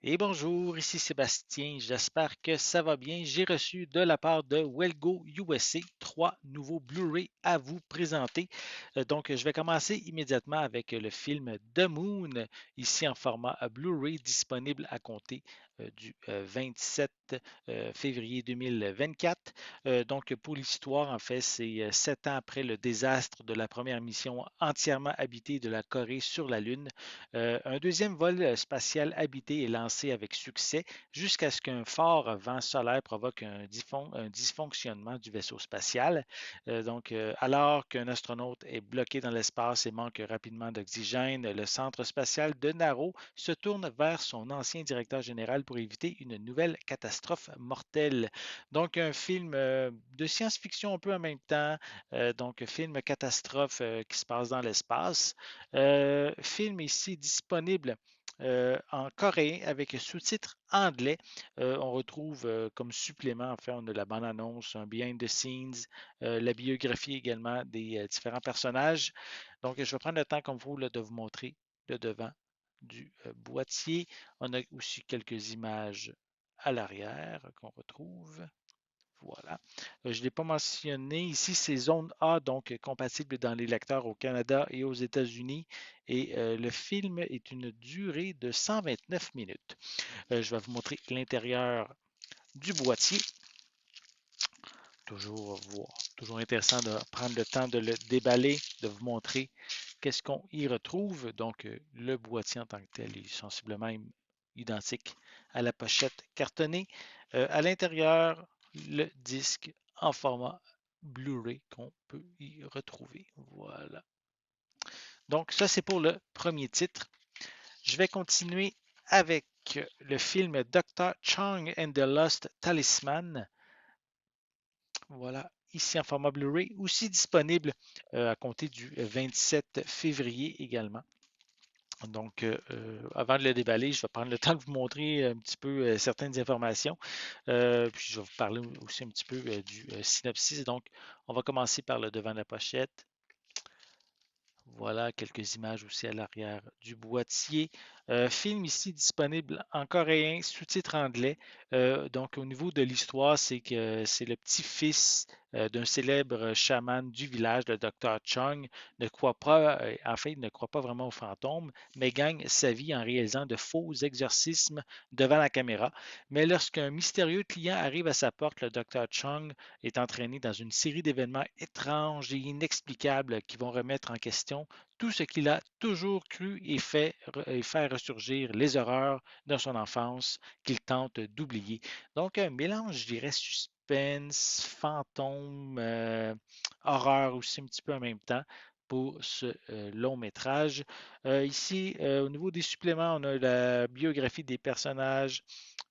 Et bonjour, ici Sébastien, j'espère que ça va bien. J'ai reçu de la part de Wellgo USA trois nouveaux Blu-ray à vous présenter. Donc, je vais commencer immédiatement avec le film The Moon, ici en format Blu-ray disponible à compter du 27 février 2024. Donc, pour l'histoire, en fait, c'est 7 ans après le désastre de la première mission entièrement habitée de la Corée sur la Lune. Un deuxième vol spatial habité est lancé avec succès jusqu'à ce qu'un fort vent solaire provoque un dysfonctionnement du vaisseau spatial. Alors qu'un astronaute est bloqué dans l'espace et manque rapidement d'oxygène, le centre spatial de Naro se tourne vers son ancien directeur général pour éviter une nouvelle catastrophe mortelle. Donc, un film de science-fiction un peu en même temps, donc film catastrophe qui se passe dans l'espace. Film ici disponible en coréen avec sous-titres anglais. On retrouve comme supplément, enfin, on a la bande-annonce, un behind the scenes, la biographie également des différents personnages. Donc, je vais prendre le temps, comme vous, là, de vous montrer le devant du boîtier. On a aussi quelques images à l'arrière qu'on retrouve. Voilà. Je ne l'ai pas mentionné. Ici, c'est zone A, donc compatible dans les lecteurs au Canada et aux États-Unis. Et le film est une durée de 129 minutes. Je vais vous montrer l'intérieur du boîtier. Toujours intéressant de prendre le temps de le déballer, de vous montrer qu'est-ce qu'on y retrouve. Donc, le boîtier en tant que tel est sensiblement identique à la pochette cartonnée. À l'intérieur, le disque en format Blu-ray qu'on peut y retrouver. Voilà. Donc, ça, c'est pour le premier titre. Je vais continuer avec le film Dr. Chang and the Lost Talisman. Voilà, ici en format Blu-ray, aussi disponible à compter du 27 février également. Donc, avant de le déballer, je vais prendre le temps de vous montrer un petit peu certaines informations. Puis, je vais vous parler aussi un petit peu du synopsis. Donc, on va commencer par le devant de la pochette. Voilà quelques images aussi à l'arrière du boîtier. Film ici disponible en coréen, sous-titres anglais. Donc au niveau de l'histoire, c'est que c'est le petit-fils d'un célèbre chaman du village, le docteur Chung, ne croit pas, en fait, il ne croit pas vraiment aux fantômes, mais gagne sa vie en réalisant de faux exorcismes devant la caméra. Mais lorsqu'un mystérieux client arrive à sa porte, le docteur Chung est entraîné dans une série d'événements étranges et inexplicables qui vont remettre en question tout ce qu'il a toujours cru et faire ressurgir les horreurs de son enfance qu'il tente d'oublier. Donc, un mélange, je dirais, suspense, fantôme, horreur aussi un petit peu en même temps pour ce long métrage. Ici, au niveau des suppléments, on a la biographie des personnages,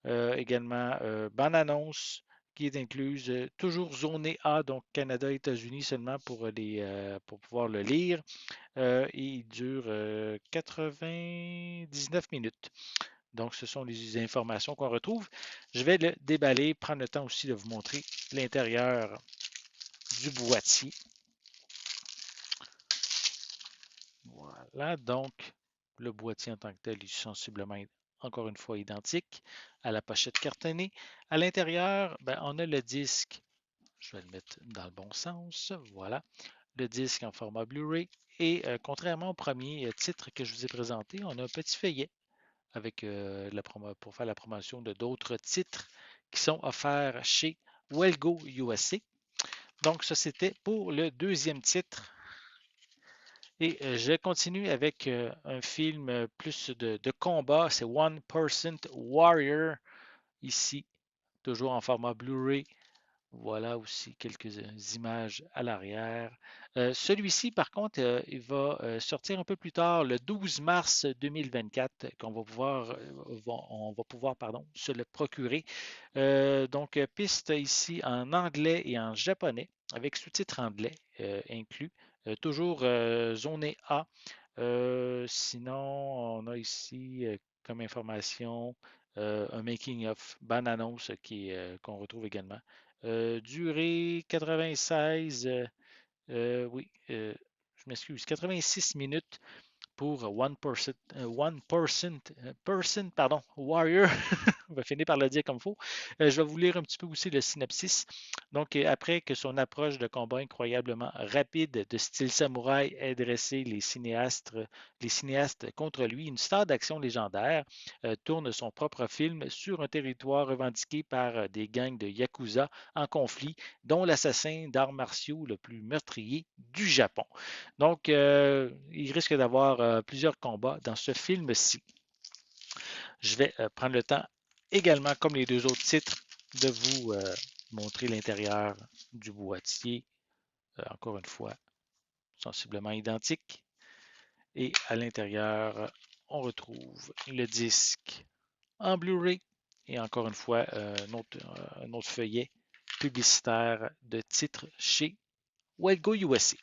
également bande-annonce qui est incluse, toujours zonée A, donc Canada, États-Unis seulement pour pouvoir le lire. Et il dure 99 minutes. Donc, ce sont les informations qu'on retrouve. Je vais le déballer, prendre le temps aussi de vous montrer l'intérieur du boîtier. Voilà, donc le boîtier en tant que tel est sensiblement, encore une fois, identique à la pochette cartonnée. À l'intérieur, ben, on a le disque. Je vais le mettre dans le bon sens. Voilà, le disque en format Blu-ray. Et contrairement au premier titre que je vous ai présenté, on a un petit feuillet avec pour faire la promotion de d'autres titres qui sont offerts chez Wellgo USA. Donc, ça, c'était pour le deuxième titre. Et je continue avec un film plus de combat. C'est One Percent Warrior, ici, toujours en format Blu-ray. Voilà aussi quelques images à l'arrière. Celui-ci, par contre, il va sortir un peu plus tard, le 12 mars 2024, on va pouvoir pardon, se le procurer. Donc, piste ici en anglais et en japonais, avec sous-titres anglais inclus. Toujours zoné A. Sinon, on a ici comme information un making-of, bande-annonce qu'on retrouve également. Durée 96, oui, je m'excuse, 86 minutes pour Person, pardon, Warrior. On va finir par le dire comme il faut. Je vais vous lire un petit peu aussi le synopsis. Donc, après que son approche de combat incroyablement rapide de style samouraï ait dressé les cinéastes contre lui, une star d'action légendaire tourne son propre film sur un territoire revendiqué par des gangs de Yakuza en conflit, dont l'assassin d'arts martiaux le plus meurtrier du Japon. Donc, il risque d'avoir plusieurs combats dans ce film-ci. Je vais prendre le temps également, comme les deux autres titres, de vous montrer l'intérieur du boîtier. Encore une fois, sensiblement identique. Et à l'intérieur, on retrouve le disque en Blu-ray et encore une fois, un autre feuillet publicitaire de titres chez Wellgo USA.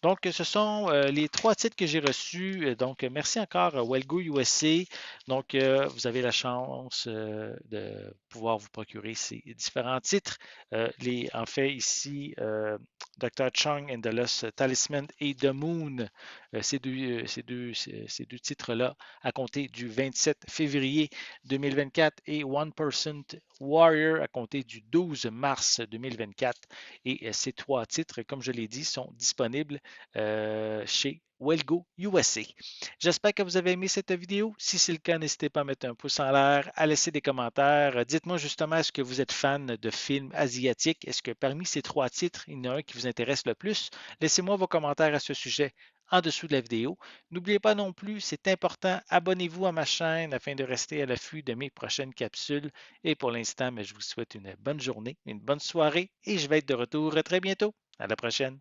Donc, ce sont les trois titres que j'ai reçus. Donc, merci encore à Wellgo USA. Donc, vous avez la chance de pouvoir vous procurer ces différents titres. En fait, ici, Dr. Chung and the Lost Talisman et The Moon, ces deux titres-là, à compter du 27 février 2024 et One Person Warrior à compter du 12 mars 2024. Et ces trois titres, comme je l'ai dit, sont disponibles chez Wellgo USA. J'espère que vous avez aimé cette vidéo. Si c'est le cas, n'hésitez pas à mettre un pouce en l'air, à laisser des commentaires. Dites-moi justement, est-ce que vous êtes fan de films asiatiques? Est-ce que parmi ces trois titres, il y en a un qui vous intéresse le plus? Laissez-moi vos commentaires à ce sujet en dessous de la vidéo. N'oubliez pas non plus, c'est important, abonnez-vous à ma chaîne afin de rester à l'affût de mes prochaines capsules. Et pour l'instant, je vous souhaite une bonne journée, une bonne soirée et je vais être de retour très bientôt. À la prochaine.